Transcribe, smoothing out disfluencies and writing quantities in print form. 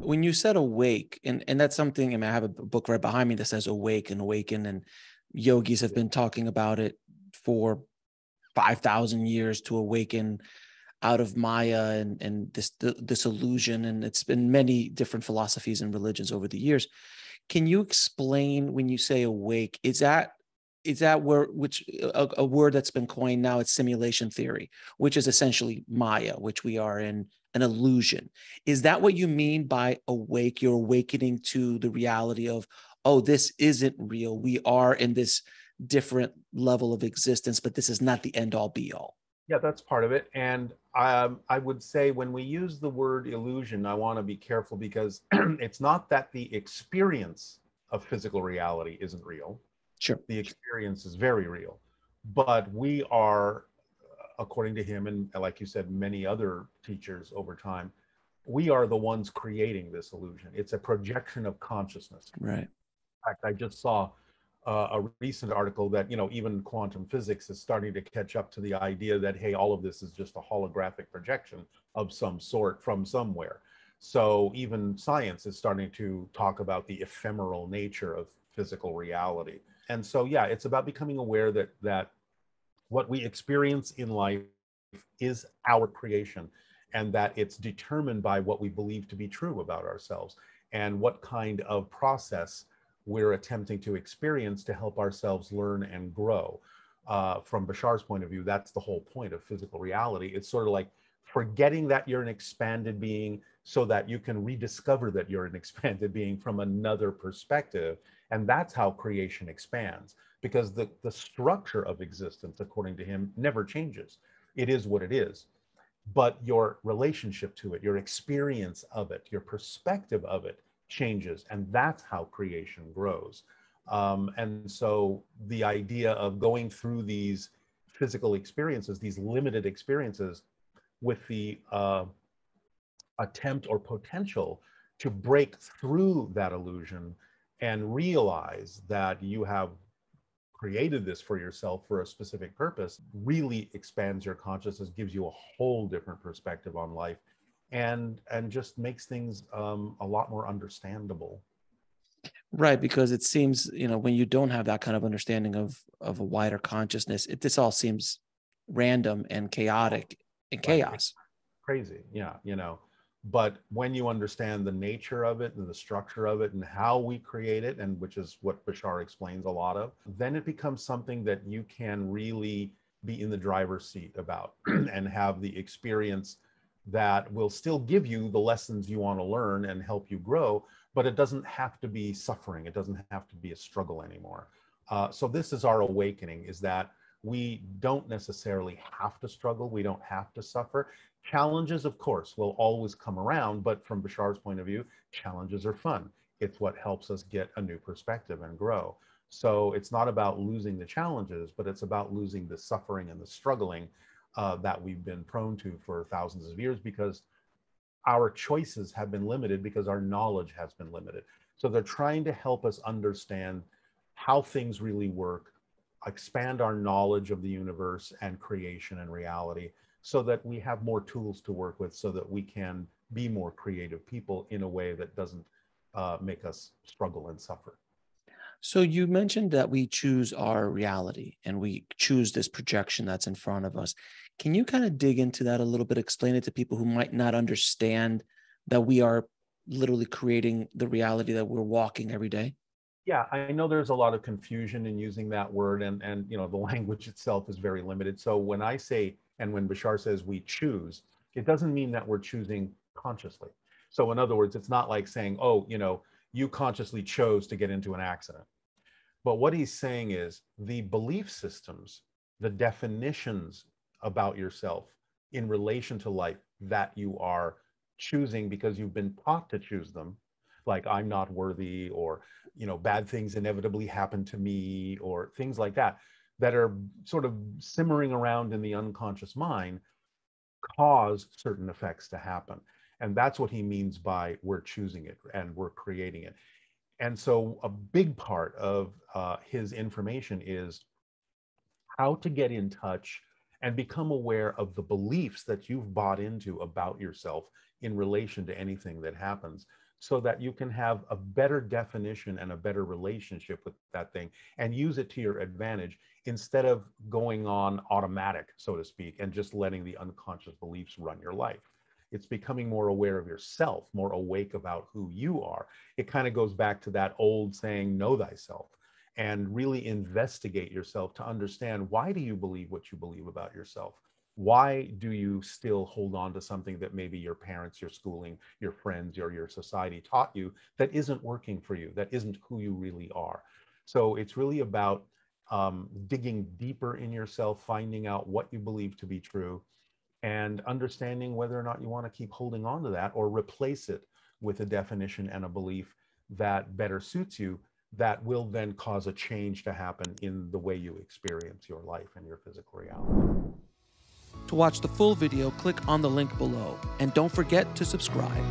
When you said awake, and that's something, I mean, I have a book right behind me that says awake and awaken, and yogis have been talking about it for 5,000 years to awaken out of Maya and this illusion. And it's been many different philosophies and religions over the years. Can you explain when you say awake, is that where which a word that's been coined now? It's simulation theory, which is essentially Maya, which we are in an illusion. Is that what you mean by awake? You're awakening to the reality of, oh, this isn't real. We are in this different level of existence, but this is not the end all be all. Yeah, that's part of it. And I would say when we use the word illusion, I want to be careful because it's not that the experience of physical reality isn't real. Sure. The experience is very real. But we are, according to him, and like you said, many other teachers over time, we are the ones creating this illusion. It's a projection of consciousness. Right. In fact, I just saw a recent article that even quantum physics is starting to catch up to the idea that, hey, all of this is just a holographic projection of some sort from somewhere. So even science is starting to talk about the ephemeral nature of physical reality. And so yeah, it's about becoming aware that what we experience in life is our creation, and that it's determined by what we believe to be true about ourselves and what kind of process we're attempting to experience to help ourselves learn and grow. From Bashar's point of view, that's the whole point of physical reality. It's sort of like forgetting that you're an expanded being so that you can rediscover that you're an expanded being from another perspective. And that's how creation expands, because the structure of existence, according to him, never changes. It is what it is. But your relationship to it, your experience of it, your perspective of it changes. And that's how creation grows. And so the idea of going through these physical experiences, these limited experiences, with the attempt or potential to break through that illusion and realize that you have created this for yourself for a specific purpose, really expands your consciousness, gives you a whole different perspective on life, and just makes things a lot more understandable. Right, because it seems, when you don't have that kind of understanding of a wider consciousness, this all seems random and chaotic and Right. It's chaos. crazy. Yeah, but when you understand the nature of it and the structure of it and how we create it, and which is what Bashar explains a lot of, then it becomes something that you can really be in the driver's seat about and have the experience that will still give you the lessons you want to learn and help you grow, but it doesn't have to be suffering. It doesn't have to be a struggle anymore. So this is our awakening, is that we don't necessarily have to struggle. We don't have to suffer. Challenges, of course, will always come around, but from Bashar's point of view, challenges are fun. It's what helps us get a new perspective and grow. So it's not about losing the challenges, but it's about losing the suffering and the struggling that we've been prone to for thousands of years, because our choices have been limited, because our knowledge has been limited. So they're trying to help us understand how things really work, expand our knowledge of the universe and creation and reality, so that we have more tools to work with, so that we can be more creative people in a way that doesn't make us struggle and suffer. So you mentioned that we choose our reality and we choose this projection that's in front of us. Can you kind of dig into that a little bit, explain it to people who might not understand that we are literally creating the reality that we're walking every day? Yeah, I know there's a lot of confusion in using that word, and the language itself is very limited. So when I say, and when Bashar says we choose, it doesn't mean that we're choosing consciously. So in other words, it's not like saying, oh, you consciously chose to get into an accident. But what he's saying is the belief systems, the definitions about yourself in relation to life that you are choosing because you've been taught to choose them, like I'm not worthy, or bad things inevitably happen to me, or things like that, that are sort of simmering around in the unconscious mind, cause certain effects to happen. And that's what he means by we're choosing it and we're creating it. And so a big part of his information is how to get in touch and become aware of the beliefs that you've bought into about yourself in relation to anything that happens, so that you can have a better definition and a better relationship with that thing and use it to your advantage, instead of going on automatic, so to speak, and just letting the unconscious beliefs run your life. It's becoming more aware of yourself, more awake about who you are. It kind of goes back to that old saying, know thyself, and really investigate yourself to understand, why do you believe what you believe about yourself? Why do you still hold on to something that maybe your parents, your schooling, your friends, or your society taught you that isn't working for you, that isn't who you really are? So it's really about digging deeper in yourself, finding out what you believe to be true, and understanding whether or not you want to keep holding on to that or replace it with a definition and a belief that better suits you, that will then cause a change to happen in the way you experience your life and your physical reality. To watch the full video, click on the link below, and don't forget to subscribe.